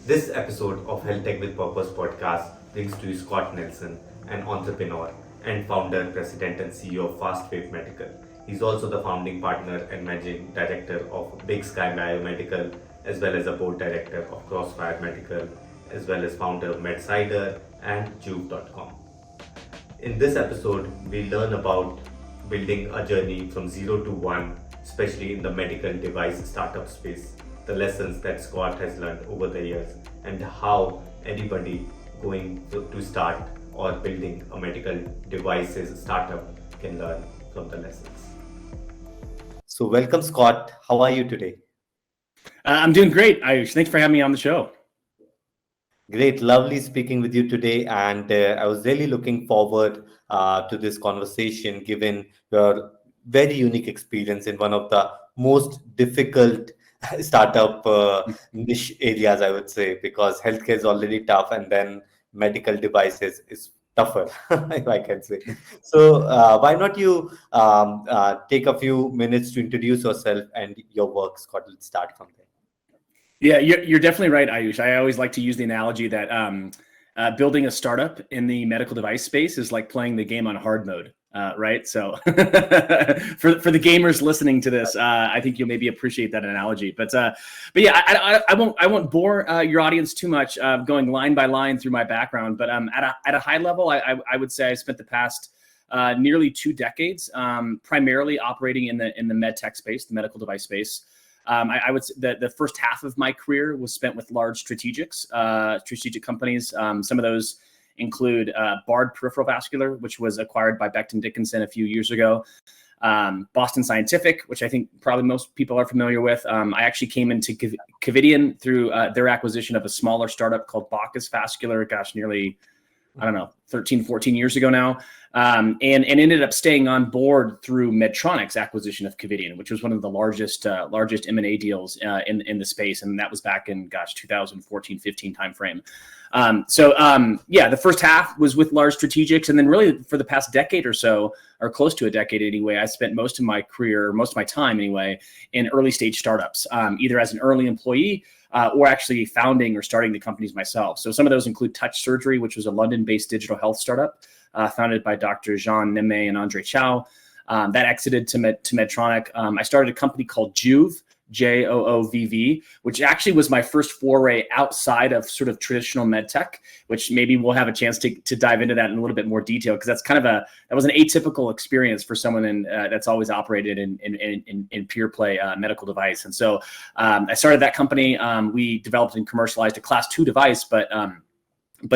This episode of HealthTech with Purpose podcast brings to you Scott Nelson, an entrepreneur and founder, president, and CEO of FastWave Medical. He's also the founding partner and managing director of Big Sky Biomedical, as well as a board director of Crossfire Medical, as well as founder of MedSider and Juve.com. In this episode, we learn about building a journey from zero to one, especially in the medical device startup space, the lessons that Scott has learned over the years, and how anybody going to start or building a medical devices startup can learn from the lessons. So, welcome, Scott. How are you today? I'm doing great, Ayush. Thanks for having me on the show. Great, lovely speaking with you today, and I was really looking forward to this conversation given your very unique experience in one of the most difficult startup niche areas, I would say, because healthcare is already tough, and then medical devices is tougher, if I can say. So, why not you take a few minutes to introduce yourself and your work, Scott? Let's start from there. Yeah, you're definitely right, Ayush. I always like to use the analogy that building a startup in the medical device space is like playing the game on hard mode, right? So for the gamers listening to this, I think you'll maybe appreciate that analogy. But yeah, I won't bore your audience too much going line by line through my background. But at a high level, I would say I spent the past nearly 2 decades primarily operating in the med tech space, the medical device space. I would say that the first half of my career was spent with large strategic companies. Some of those include Bard Peripheral Vascular, which was acquired by Becton Dickinson a few years ago. Boston Scientific, which I think probably most people are familiar with. I actually came into Covidien through their acquisition of a smaller startup called Bacchus Vascular, nearly, 13, 14 years ago now. And ended up staying on board through Medtronic's acquisition of Covidien, which was one of the largest M&A deals in the space. And that was back in, 2014-15 timeframe. The first half was with large strategics. And then really for the past decade or so, or close to a decade anyway, I spent most of my time anyway, in early stage startups, either as an early employee or actually founding or starting the companies myself. So some of those include Touch Surgery, which was a London-based digital health startup founded by Dr. Jean Neme and Andre Chow. That exited to Medtronic. I started a company called Juve, Joovv, which actually was my first foray outside of sort of traditional med tech, which maybe we'll have a chance to dive into that in a little bit more detail, because that's that was an atypical experience for someone that's always operated in pure play medical device. And so I started that company. We developed and commercialized a class 2 device, but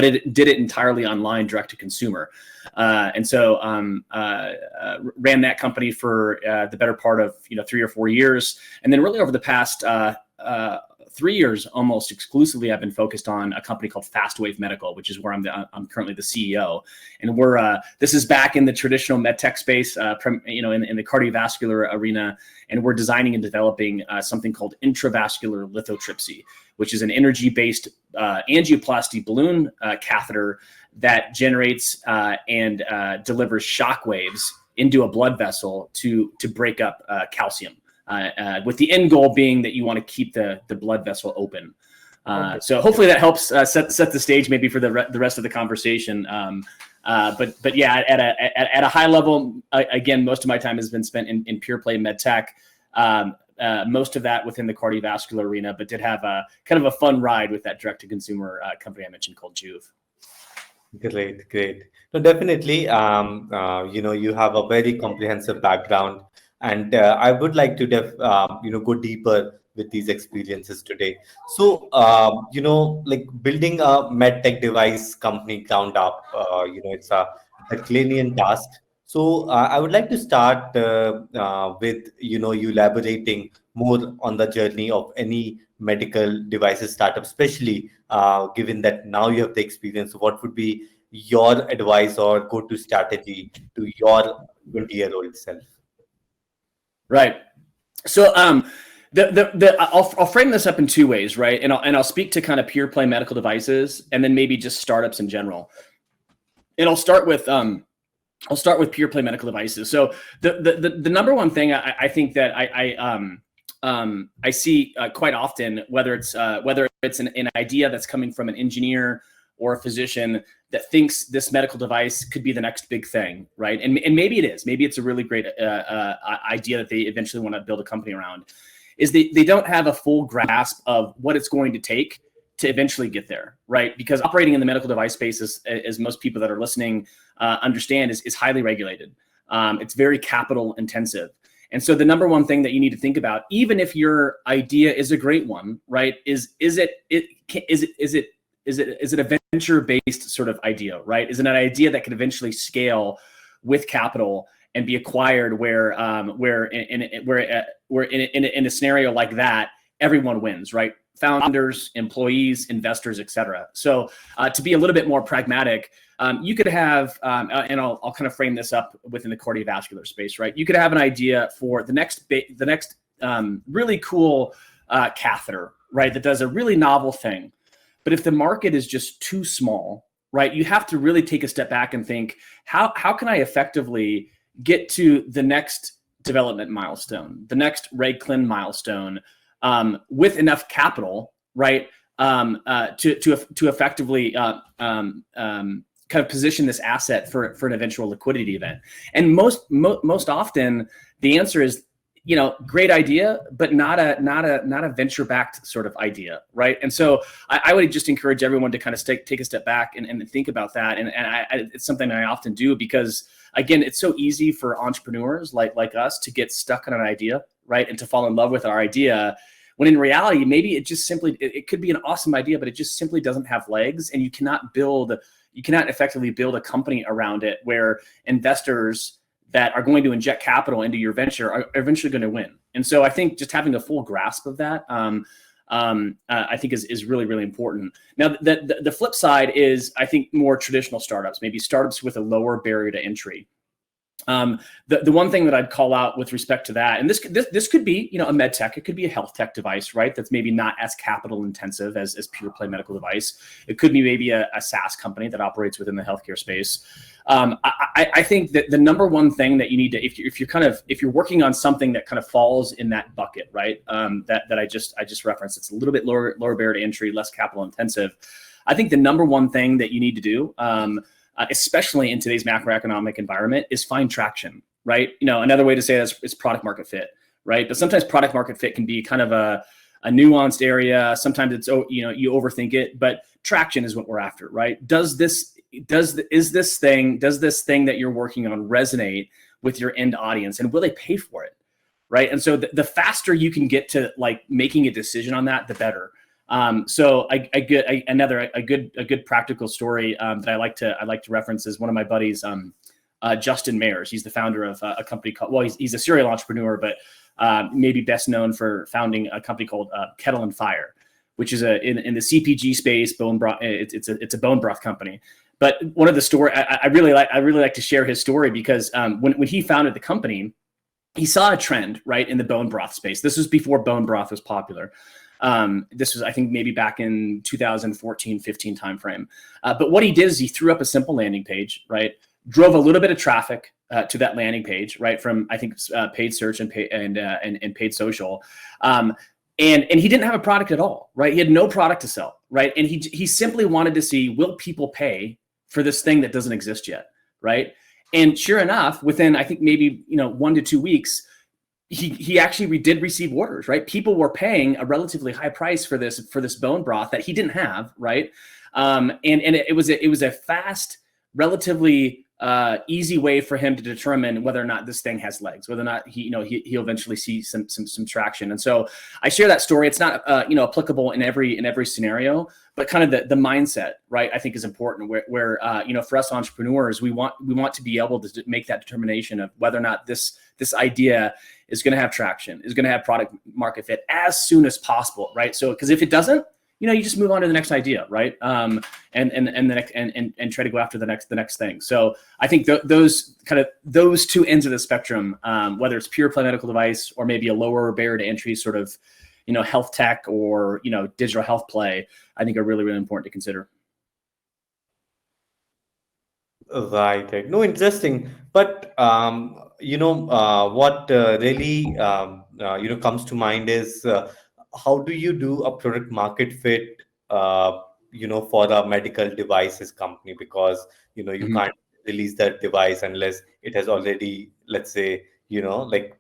it did it entirely online, direct to consumer. And so ran that company for the better part of 3 or 4 years. And then really over the past 3 years, almost exclusively, I've been focused on a company called FastWave Medical, which is where I'm currently the CEO. And this is back in the traditional med tech space, in the cardiovascular arena. And we're designing and developing something called intravascular lithotripsy, which is an energy-based angioplasty balloon catheter that generates and delivers shock waves into a blood vessel to break up calcium, with the end goal being that you want to keep the blood vessel open. So hopefully that helps set the stage maybe for the rest of the conversation. But yeah, at a high level, again, most of my time has been spent in pure play med tech. Most of that within the cardiovascular arena, but did have a kind of a fun ride with that direct to consumer company I mentioned called Juve. Great. No, definitely. You have a very comprehensive background, and I would like to go deeper with these experiences today. So, like building a med tech device company ground up, it's a Herculean task. So I would like to start with you elaborating more on the journey of any medical devices startup, especially given that now you have the experience. What would be your advice or go-to strategy to your 20-year-old self? Right. So I'll frame this up in 2 ways, right? And I'll speak to kind of pure play medical devices, and then maybe just startups in general. And I'll start with pure play medical devices. So the number one thing I think that I see quite often, whether it's an idea that's coming from an engineer or a physician that thinks this medical device could be the next big thing, right? And maybe it is. Maybe it's a really great idea that they eventually want to build a company around. Is they don't have a full grasp of what it's going to take to eventually get there, right? Because operating in the medical device space, as most people that are listening understand, is highly regulated. It's very capital intensive. And so the number one thing that you need to think about, even if your idea is a great one, right, is it a venture-based sort of idea, right? Is it an idea that can eventually scale with capital and be acquired, where in a scenario like that, everyone wins, right? Founders, employees, investors, et cetera. So to be a little bit more pragmatic, you could have, and I'll kind of frame this up within the cardiovascular space, right? You could have an idea for the next really cool catheter, right? That does a really novel thing. But if the market is just too small, right, you have to really take a step back and think, how can I effectively get to the next development milestone, the next Reg Clin milestone, with enough capital, right, to effectively kind of position this asset for an eventual liquidity event. And most often, the answer is, great idea, but not a venture-backed sort of idea, right? And so I would just encourage everyone to kind of take a step back and think about that. And it's something that I often do because, again, it's so easy for entrepreneurs like us to get stuck on an idea, right, and to fall in love with our idea, when in reality, maybe it could be an awesome idea, but it just simply doesn't have legs, and you cannot effectively build a company around it where investors that are going to inject capital into your venture are eventually going to win. And so I think just having a full grasp of that, I think is really, really important. Now, the flip side is, I think, more traditional startups, maybe startups with a lower barrier to entry. The one thing that I'd call out with respect to that, and this could be, a med tech, it could be a health tech device, right? That's maybe not as capital intensive as pure play medical device. It could be maybe a SaaS company that operates within the healthcare space. I think that the number one thing that you need to, if you're working on something that kind of falls in that bucket, right? That I just referenced, it's a little bit lower barrier to entry, less capital intensive. I think the number one thing that you need to do, especially in today's macroeconomic environment, is find traction, right? Another way to say that is product market fit, right? But sometimes product market fit can be kind of a nuanced area. Sometimes it's, you overthink it, but traction is what we're after, right? Does this thing that you're working on resonate with your end audience, and will they pay for it, right? And so the faster you can get to making a decision on that, the better. So a good practical story that I like to reference is one of my buddies, Justin Mayers. He's the founder of a company called, he's a serial entrepreneur, but maybe best known for founding a company called Kettle and Fire, which is in the CPG space, bone broth. It's a bone broth company. But one of the story I really like to share his story because when he founded the company, he saw a trend, right, in the bone broth space. This was before bone broth was popular. This was, I think, maybe back in 2014, 15 timeframe. But what he did is he threw up a simple landing page, right? Drove a little bit of traffic to that landing page, right? From, I think, paid search and paid social. And he didn't have a product at all, right? He had no product to sell, right? And he simply wanted to see, will people pay for this thing that doesn't exist yet, right? And sure enough, within, I think, maybe 1 to 2 weeks, he actually did receive orders, right? People were paying a relatively high price for this bone broth that he didn't have, right? And it was a fast, relatively easy way for him to determine whether or not this thing has legs, whether or not he'll eventually see some traction. And so I share that story. It's not applicable in every scenario, but kind of the mindset, right, I think is important. Where for us entrepreneurs, we want to be able to make that determination of whether or not this idea is going to have traction, is going to have product market fit as soon as possible, right? So because if it doesn't, you just move on to the next idea, right? And try to go after the next thing. So I think those two ends of the spectrum, whether it's pure play medical device or maybe a lower barrier to entry sort of, health tech or digital health play, I think are really, really important to consider. Right. No, interesting. But what really comes to mind is how do you do a product market fit, for a medical devices company? Because you Mhm. can't release that device unless it has already, let's say, like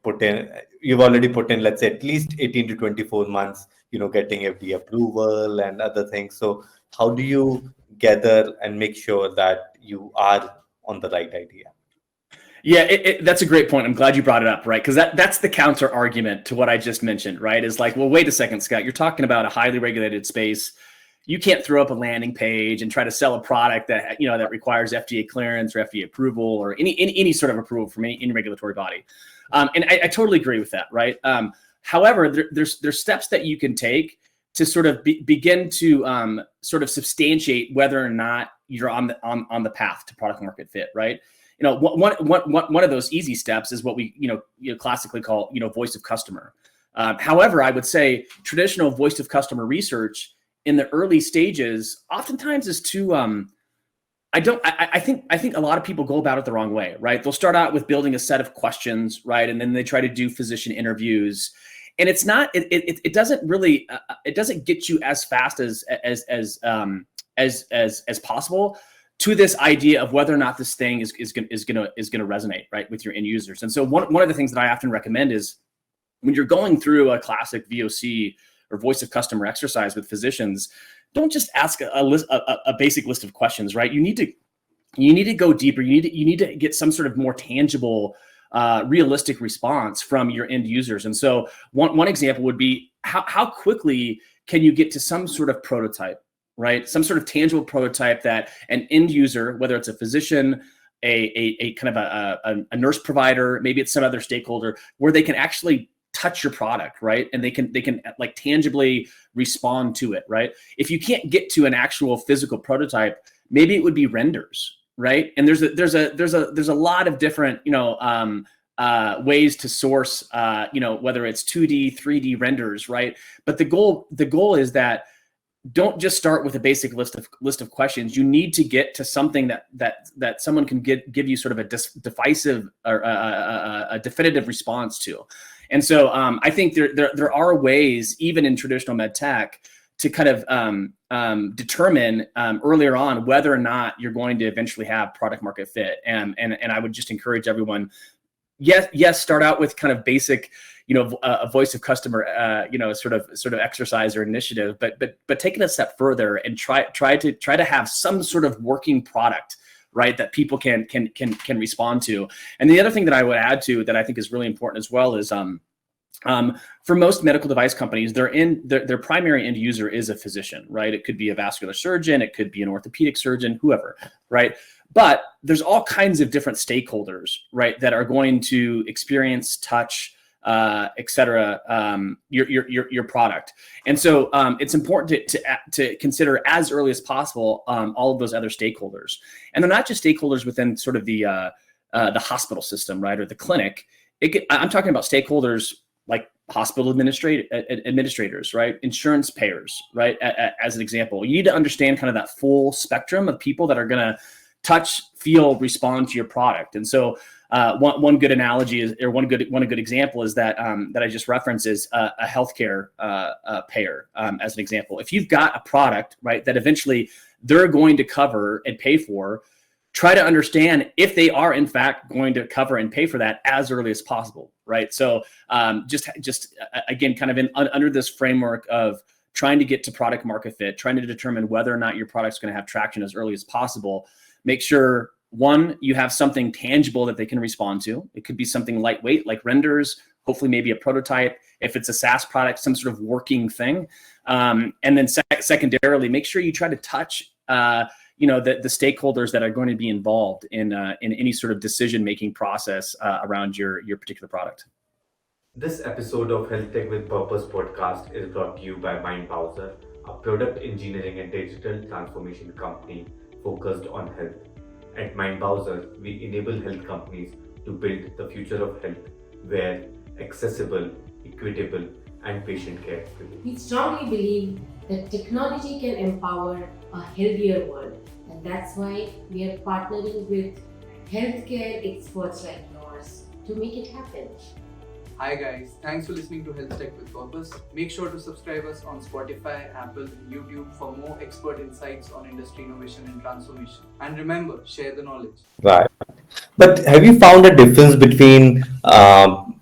you've already put in, let's say, at least 18 to 24 months, getting FDA approval and other things. So how do you gather and make sure that you are on the right idea? Yeah, that's a great point. I'm glad you brought it up, right? Because that's the counter argument to what I just mentioned, right? Is like, well, wait a second, Scott. You're talking about a highly regulated space. You can't throw up a landing page and try to sell a product that that requires FDA clearance or FDA approval or any sort of approval from any regulatory body. And I totally agree with that, right? However, there's steps that you can take to sort of begin to sort of substantiate whether or not you're on the path to product market fit, right? One of those easy steps is what we classically call voice of customer. However, I would say traditional voice of customer research in the early stages oftentimes is too I think a lot of people go about it the wrong way, right? They'll start out with building a set of questions, right? And then they try to do physician interviews. And it's not it doesn't really it doesn't get you as fast as possible to this idea of whether or not this thing is going to resonate, right, with your end users. And so one of the things that I often recommend is when you're going through a classic VOC or voice of customer exercise with physicians, don't just ask a basic list of questions, right? You need to go deeper. You need to get some sort of more tangible, realistic response from your end users. And so one example would be how quickly can you get to some sort of prototype, right? Some sort of tangible prototype that an end user, whether it's a physician, a kind of a nurse provider, maybe it's some other stakeholder, where they can actually touch your product, right? And they can like tangibly respond to it, right? If you can't get to an actual physical prototype, maybe it would be renders, right? And there's a lot of different ways to source whether it's 2D, 3D renders, right? But the goal is that don't just start with a basic list of questions. You need to get to something that someone can give you sort of a decisive or a definitive response to. And so I think there are ways, even in traditional med tech, to kind of determine earlier on whether or not you're going to eventually have product market fit. And I would just encourage everyone, yes, start out with kind of basic, a voice of customer, sort of exercise or initiative, but taking a step further and try to have some sort of working product, right, that people can respond to. And the other thing that I would add to that I think is really important as well is for most medical device companies, their primary end user is a physician, right? It could be a vascular surgeon, it could be an orthopedic surgeon, whoever, right? But there's all kinds of different stakeholders, right, that are going to experience, touch, et cetera, your product. And so it's important to consider as early as possible all of those other stakeholders. And they're not just stakeholders within sort of the hospital system, right, or the clinic. I'm talking about stakeholders like hospital administrators, right, insurance payers, right, as an example. You need to understand kind of that full spectrum of people that are going to touch, feel, respond to your product. And so one good analogy is, or one good example is that I just referenced is a healthcare payer as an example. If you've got a product, right, that eventually they're going to cover and pay for, try to understand if they are in fact going to cover and pay for that as early as possible, right? So just again, kind of under this framework of trying to get to product market fit, trying to determine whether or not your product's going to have traction as early as possible. Make sure, one, you have something tangible that they can respond to. It could be something lightweight like renders, hopefully maybe a prototype. If it's a SaaS product, some sort of working thing. And then secondarily, make sure you try to touch the stakeholders that are going to be involved in any sort of decision-making process around your particular product. This episode of HealthTech with Purpose podcast is brought to you by MindBowser, a product engineering and digital transformation company focused on health. At MindBowser, we enable health companies to build the future of health where accessible, equitable, and patient care. We strongly believe that technology can empower a healthier world, and that's why we are partnering with healthcare experts like yours to make it happen. Hi guys, thanks for listening to HealthTech with Purpose. Make sure to subscribe us on Spotify, Apple, and YouTube for more expert insights on industry innovation and transformation. And remember, share the knowledge. Right. But have you found a difference between,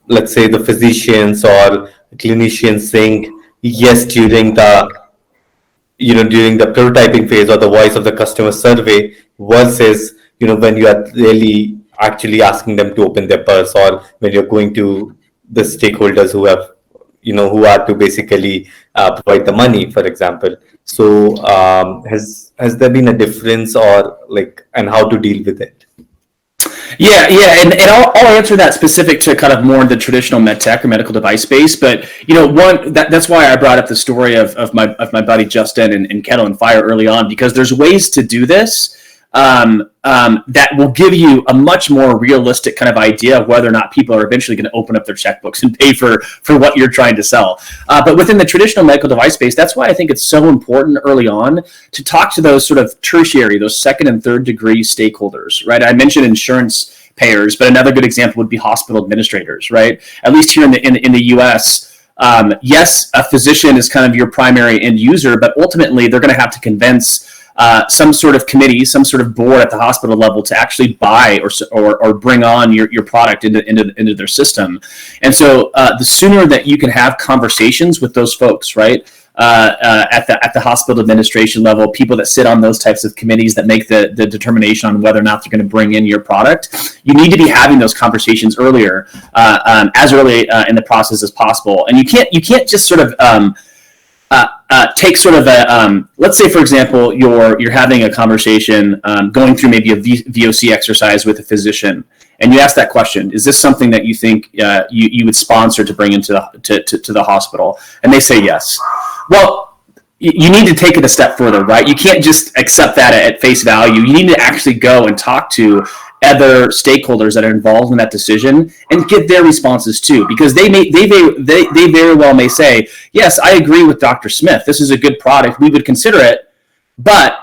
let's say, the physicians or clinicians saying yes during the prototyping phase or the voice of the customer survey versus, when you are really actually asking them to open their purse, or when you're going to the stakeholders who are to basically provide the money, for example. So has there been a difference, or like, and how to deal with it? Yeah, and I'll answer that specific to kind of more the traditional med tech or medical device space. But that's why I brought up the story of my buddy Justin and Kettle and Fire early on, because there's ways to do this that will give you a much more realistic kind of idea of whether or not people are eventually going to open up their checkbooks and pay for what you're trying to sell. But within the traditional medical device space, that's why I think it's so important early on to talk to those sort of tertiary, those second and third degree stakeholders, right? I mentioned insurance payers, but another good example would be hospital administrators, right? At least here in the U.S., yes, a physician is kind of your primary end user, but ultimately they're going to have to convince some sort of committee, some sort of board at the hospital level to actually buy or bring on your product into their system. And so the sooner that you can have conversations with those folks, right, at the hospital administration level, people that sit on those types of committees that make the determination on whether or not they're going to bring in your product, you need to be having those conversations earlier, as early in the process as possible. And you can't just sort of take sort of a let's say, for example, you're having a conversation, going through maybe a VOC exercise with a physician, and you ask that question: is this something that you think you would sponsor to bring into the hospital? And they say yes. Well, you need to take it a step further, right? You can't just accept that at face value. You need to actually go and talk to other stakeholders that are involved in that decision and get their responses too, because they very well may say, yes, I agree with Dr. Smith. This is a good product. We would consider it, but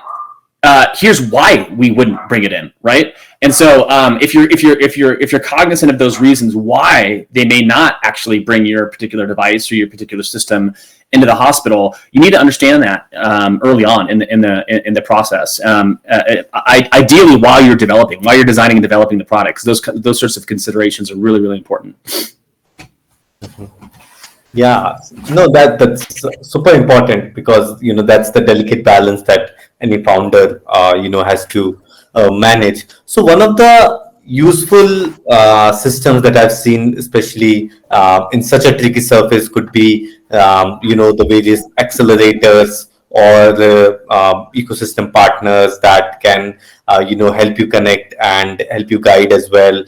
here's why we wouldn't bring it in, right? And so if you're cognizant of those reasons why they may not actually bring your particular device or your particular system into the hospital, you need to understand that early on in the process. Ideally, while you're designing and developing the product, because those sorts of considerations are really, really important. Yeah, no, that's super important, because that's the delicate balance that any founder has to manage. So one of the useful systems that I've seen, especially in such a tricky surface, could be the various accelerators or the ecosystem partners that can help you connect and help you guide as well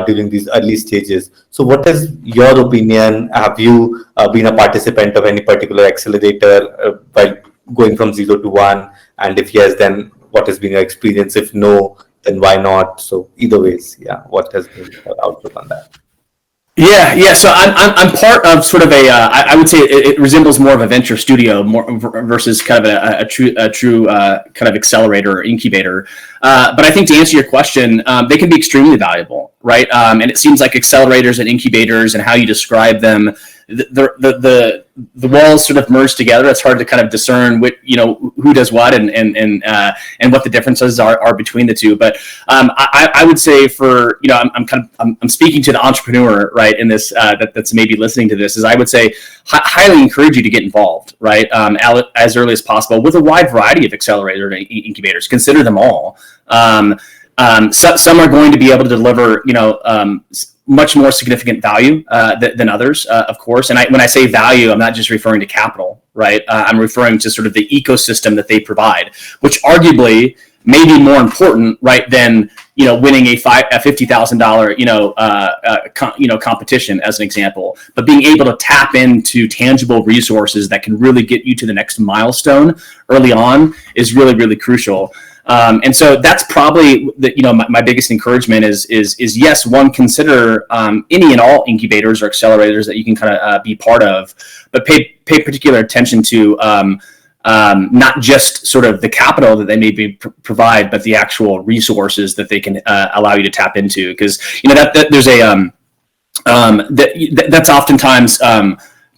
during these early stages. So what is your opinion? Have you been a participant of any particular accelerator by going from 0 to 1? And if yes, then what has been your experience? If no, then why not? So either ways, yeah, what has been your outlook on that? Yeah. So I'm part of sort of I would say it resembles more of a venture studio more versus kind of a true kind of accelerator or incubator. But I think to answer your question, they can be extremely valuable, right? And it seems like accelerators and incubators and how you describe them, the walls sort of merge together. It's hard to kind of discern who does what and what the differences are between the two. But I would say I'm speaking to the entrepreneur, right, in this that's maybe listening to this, is I would say highly encourage you to get involved, right, as early as possible with a wide variety of accelerator and incubators. Consider them all. Some are going to be able to deliver much more significant value than others, of course. And when I say value, I'm not just referring to capital, right? I'm referring to sort of the ecosystem that they provide, which arguably may be more important, right, than winning a $50,000 competition, as an example. But being able to tap into tangible resources that can really get you to the next milestone early on is really, really crucial. And so that's probably my biggest encouragement is yes, one, consider any and all incubators or accelerators that you can kind of be part of, but pay particular attention to not just sort of the capital that they maybe provide, but the actual resources that they can allow you to tap into. Because that there's That's oftentimes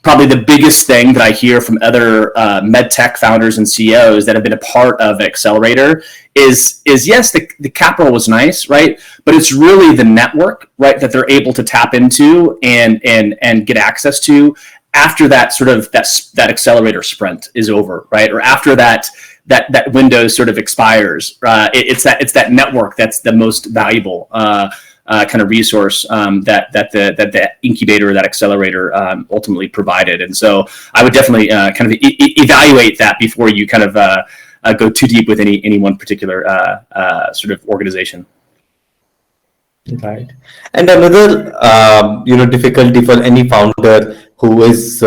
probably the biggest thing that I hear from other med tech founders and CEOs that have been a part of Accelerator is yes, the capital was nice, right? But it's really the network, right, that they're able to tap into and get access to after that sort of that accelerator sprint is over, right? Or after that window sort of expires. It's that network that's the most valuable kind of resource that the incubator or that accelerator ultimately provided. And so I would definitely kind of evaluate that before you kind of go too deep with any one particular sort of organization. Right. And another, difficulty for any founder who is,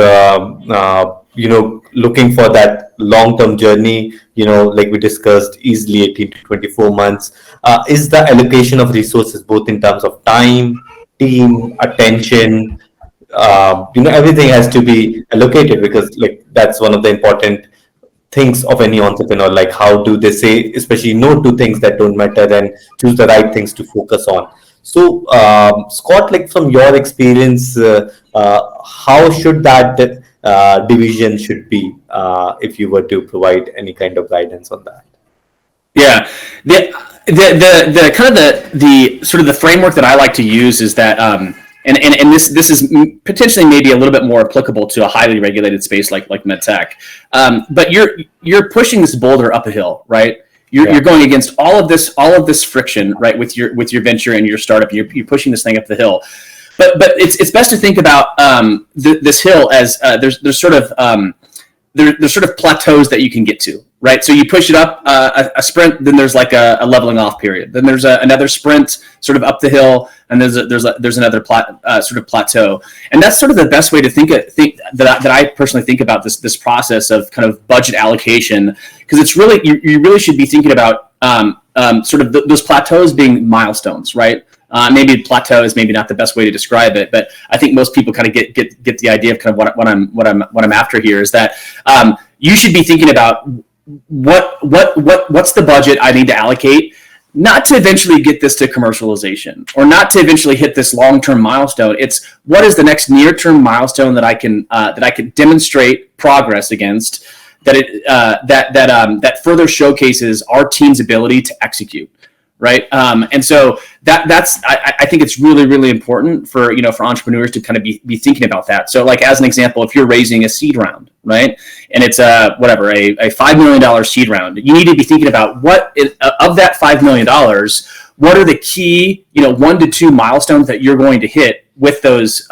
looking for that long-term journey, like we discussed, easily 18 to 24 months, is the allocation of resources, both in terms of time, team, attention. Everything has to be allocated, because like that's one of the important things of any entrepreneur. Like, how do they say, especially no to things that don't matter, and choose the right things to focus on. So, Scott, like from your experience, how should that division should be, if you were to provide any kind of guidance on that? Yeah, the kind of the sort of the framework that I like to use is that, and this is potentially maybe a little bit more applicable to a highly regulated space like medtech, but you're pushing this boulder up a hill, right? You're going against all of this friction, right, with your venture and your startup. You're pushing this thing up the hill, but it's best to think about this hill as there's sort of plateaus that you can get to, right? So you push it up a sprint, then there's like a leveling off period. Then there's another sprint sort of up the hill, and there's another sort of plateau. And that's sort of the best way to think that I personally think about this process of kind of budget allocation, because it's really you really should be thinking about sort of those plateaus being milestones, right? Maybe plateau is maybe not the best way to describe it, but I think most people kind of get the idea of kind of what I'm after here is that you should be thinking about what's the budget I need to allocate, not to eventually get this to commercialization or not to eventually hit this long-term milestone. It's what is the next near-term milestone that I can demonstrate progress against, that further showcases our team's ability to execute. Right. And so I think it's really, really important for entrepreneurs to kind of be thinking about that. So like, as an example, if you're raising a seed round, right, and it's a $5 million seed round, you need to be thinking about of that $5 million, what are the key, 1 to 2 milestones that you're going to hit with those,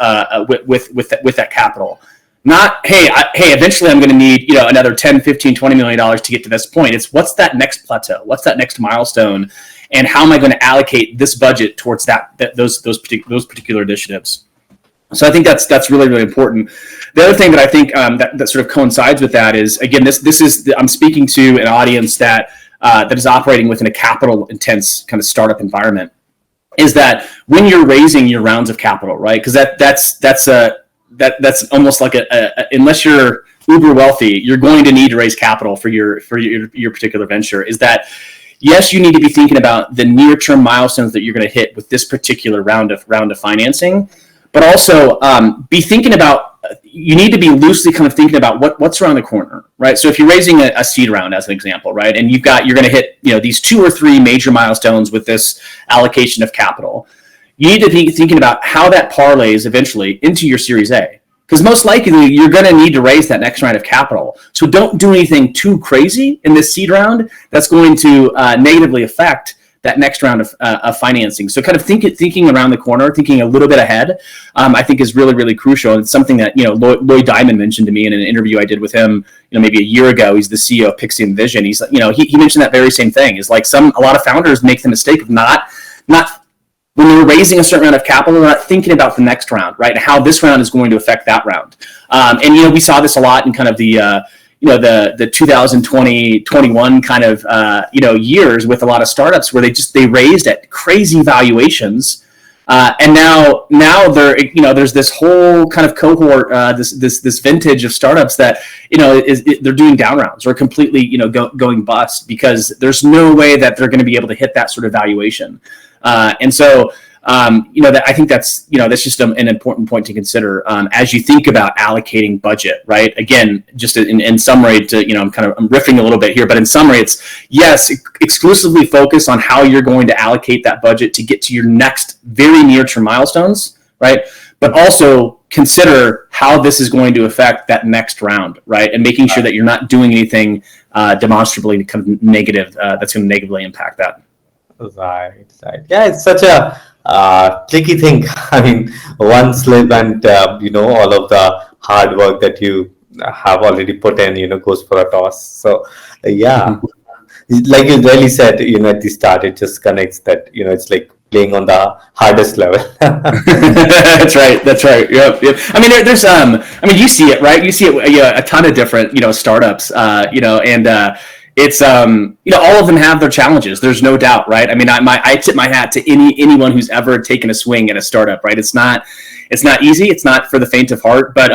with that capital. Not, hey, eventually I'm going to need, another 10, 15, $20 million to get to this point. It's what's that next plateau? What's that next milestone? And how am I going to allocate this budget towards those particular initiatives? So I think that's really, really important. The other thing that I think that sort of coincides with that is, again, I'm speaking to an audience that is operating within a capital intense kind of startup environment, is that when you're raising your rounds of capital, right? Because that's almost like unless you're uber wealthy, you're going to need to raise capital for your particular venture. Is that, yes, you need to be thinking about the near-term milestones that you're going to hit with this particular round of financing, but also be thinking about, you need to be loosely kind of thinking about what's around the corner, right? So if you're raising a seed round, as an example, right, and you're going to hit these 2 or 3 major milestones with this allocation of capital, you need to be thinking about how that parlays eventually into your Series A. Because most likely you're going to need to raise that next round of capital. So don't do anything too crazy in this seed round that's going to negatively affect that next round of financing. So kind of thinking around the corner, thinking a little bit ahead, I think is really, really crucial. And it's something that Lloyd Diamond mentioned to me in an interview I did with him, maybe a year ago. He's the CEO of Pixie and Vision. He's he mentioned that very same thing. Is like a lot of founders make the mistake of not when they're raising a certain amount of capital, they're not thinking about the next round, right? And how this round is going to affect that round. And we saw this a lot in kind of the 2020, 21 kind of years with a lot of startups where they raised at crazy valuations, and now they're there's this whole kind of cohort, this vintage of startups that they're doing down rounds or completely going bust because there's no way that they're going to be able to hit that sort of valuation. And so that I think that's just an important point to consider as you think about allocating budget, right? Again, just in summary, I'm riffing a little bit here, but in summary, it's yes, exclusively focus on how you're going to allocate that budget to get to your next very near-term milestones, right? But also consider how this is going to affect that next round, right? And making sure that you're not doing anything demonstrably kind of negative that's going to negatively impact that. Right. Yeah, it's such a tricky thing. I mean, one slip and all of the hard work that you have already put in, goes for a toss. So yeah, like you really said, at the start, it just connects that it's like playing on the hardest level. That's right. Yep. I mean, there's you see it, right? You see it a ton of different startups, and it's all of them have their challenges. There's no doubt, right? I mean, I tip my hat to anyone who's ever taken a swing at a startup, right? It's not easy. It's not for the faint of heart, but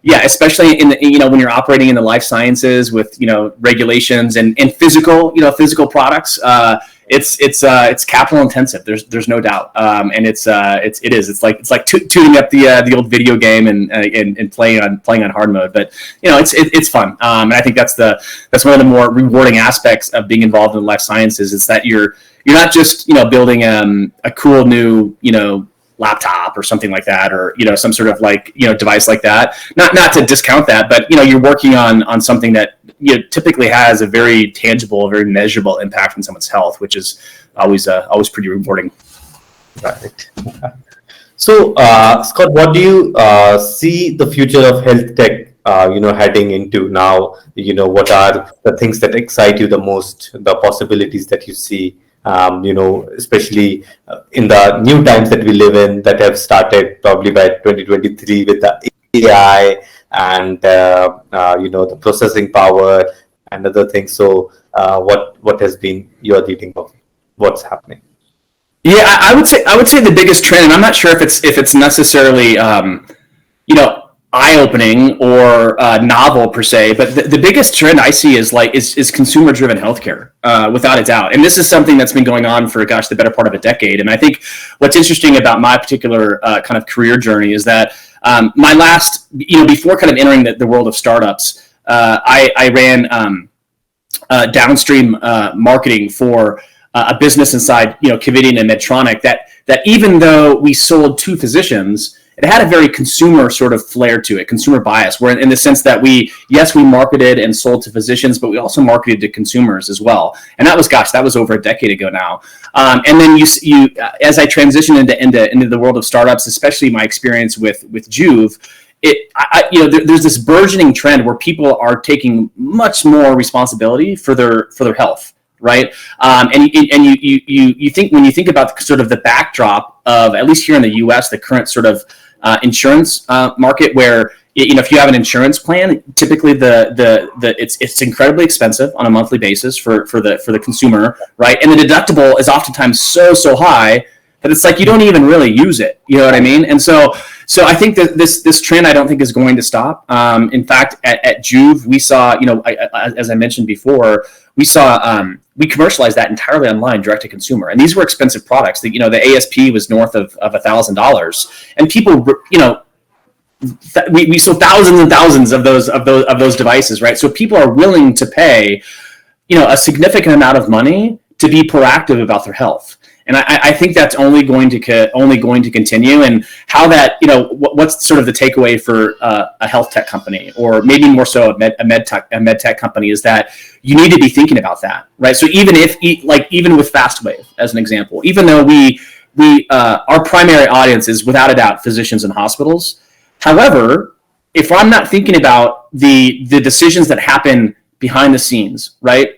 yeah, especially in the, when you're operating in the life sciences with regulations and physical products. It's capital intensive. There's no doubt, and it's like tuning up the old video game and playing on hard mode. But it's fun, and I think that's one of the more rewarding aspects of being involved in life sciences. It's that you're not just building a cool new laptop or something like that, or some sort of device like that. Not to discount that, but you're working on something that typically has a very tangible, very measurable impact on someone's health, which is always pretty rewarding. Right. So, Scott, what do you see the future of health tech heading into now? What are the things that excite you the most, the possibilities that you see, especially in the new times that we live in, that have started probably by 2023 with the AI and the processing power and other things. So what has been your reading of what's happening? Yeah, I would say the biggest trend, and I'm not sure if it's necessarily eye-opening or novel per se, but the biggest trend I see is consumer-driven healthcare, without a doubt. And this is something that's been going on for the better part of a decade. And I think what's interesting about my particular kind of career journey is that my last, before kind of entering the world of startups, I ran downstream marketing for a business inside Covidien and Medtronic that even though we sold to physicians, it had a very consumer sort of flair to it, consumer bias, where in the sense that we marketed and sold to physicians, but we also marketed to consumers as well. And that was over a decade ago now. And then you as I transitioned into the world of startups, especially my experience with Juve, there's this burgeoning trend where people are taking much more responsibility for their health. Right, and you think, when you think about sort of the backdrop of, at least here in the U.S., the current sort of insurance market, where if you have an insurance plan, typically it's incredibly expensive on a monthly basis for the consumer, right? And the deductible is oftentimes so high that it's like you don't even really use it. You know what I mean? And so I think that this trend, I don't think, is going to stop. In fact, at Juve, we saw, as I mentioned before, we commercialized that entirely online, direct to consumer, and these were expensive products. The ASP was north of $1,000, and people, we sold thousands and thousands of those devices, right? So people are willing to pay, a significant amount of money to be proactive about their health. And I think that's only going to continue. And how that, what's sort of the takeaway for a health tech company, or maybe more so a med tech company, is that you need to be thinking about that, right? So even with FastWave as an example, even though we our primary audience is without a doubt physicians and hospitals. However, if I'm not thinking about the decisions that happen behind the scenes, right?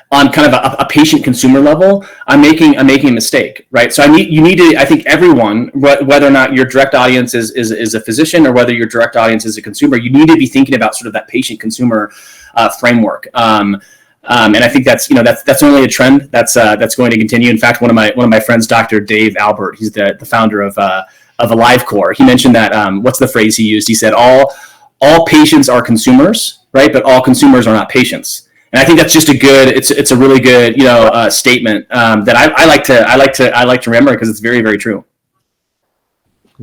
On kind of a patient consumer level, I'm making a mistake, right? So you need to, I think everyone, whether or not your direct audience is a physician or whether your direct audience is a consumer, you need to be thinking about sort of that patient consumer framework. And I think that's only a trend that's going to continue. In fact, one of my friends, Dr. Dave Albert, he's the founder of AliveCore. He mentioned that what's the phrase he used? He said all patients are consumers, right? But all consumers are not patients. And I think that's just it's a really good, statement that I like to remember because it's very, very true.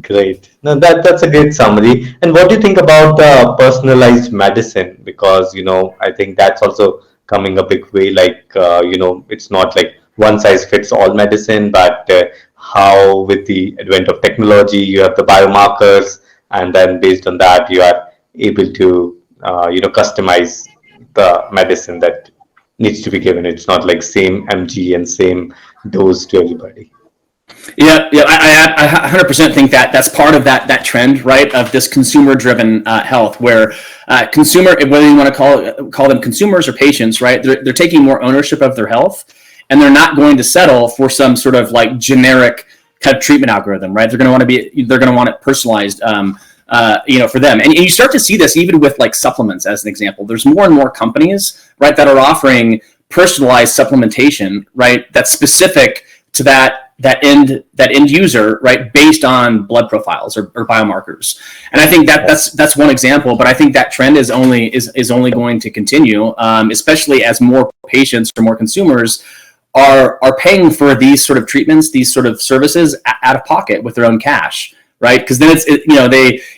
Great. No, that's a great summary. And what do you think about personalized medicine? Because I think that's also coming a big way. Like it's not like one size fits all medicine, but how with the advent of technology, you have the biomarkers, and then based on that, you are able to customize the medicine that needs to be given. It's not like same mg and same dose to everybody. Yeah, yeah, I 100% think that that's part of that trend, right? Of this consumer-driven health, where consumer, whether you want to call them consumers or patients, right? They're taking more ownership of their health, and they're not going to settle for some sort of like generic kind of treatment algorithm, right? They're going to want it personalized, for them. And you start to see this even with like supplements, as an example. There's more and more companies, right, that are offering personalized supplementation, right? That's specific to that end user, right, based on blood profiles or biomarkers. And I think that's one example, but I think that trend is only going to continue, especially as more patients or more consumers are paying for these sort of treatments, these sort of services out of pocket with their own cash, right? Because then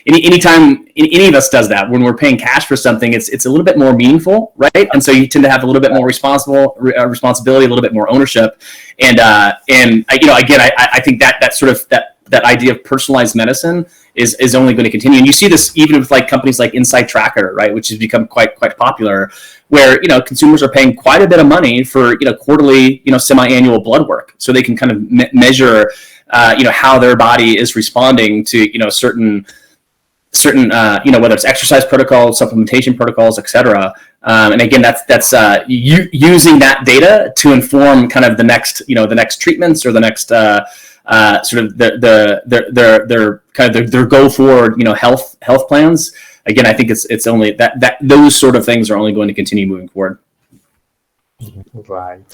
anytime any of us does that, when we're paying cash for something, it's a little bit more meaningful, right? And so you tend to have a little bit more responsibility, a little bit more ownership, and again, I think that sort of that idea of personalized medicine is only going to continue. And you see this even with like companies like Inside Tracker, right, which has become quite popular, where consumers are paying quite a bit of money for quarterly, semi-annual blood work, so they can kind of measure how their body is responding to certain whether it's exercise protocols, supplementation protocols, etc. And again, that's using that data to inform kind of the next treatments or the next sort of their go forward health plans. Again, I think it's only that those sort of things are only going to continue moving forward. Right.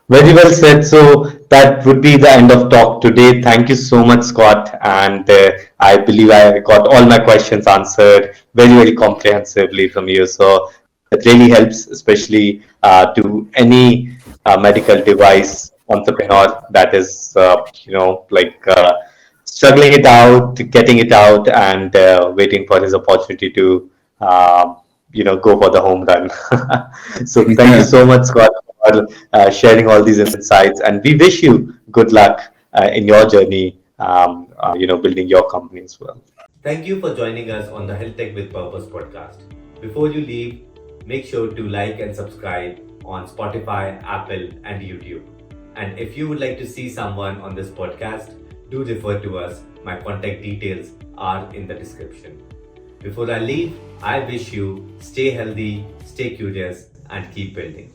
Very well said. So that would be the end of talk today. Thank you so much, Scott. And I believe I got all my questions answered very, very comprehensively from you. So it really helps, especially to any medical device entrepreneur that is, struggling it out, getting it out, and waiting for his opportunity to, go for the home run. So thank you so much, Scott, for sharing all these insights, and we wish you good luck in your journey, building your company as well. Thank you for joining us on the Health Tech with Purpose podcast. Before you leave, make sure to like and subscribe on Spotify, Apple, and YouTube. And if you would like to see someone on this podcast, do refer to us. My contact details are in the description. Before I leave, I wish you stay healthy, stay curious, and keep building.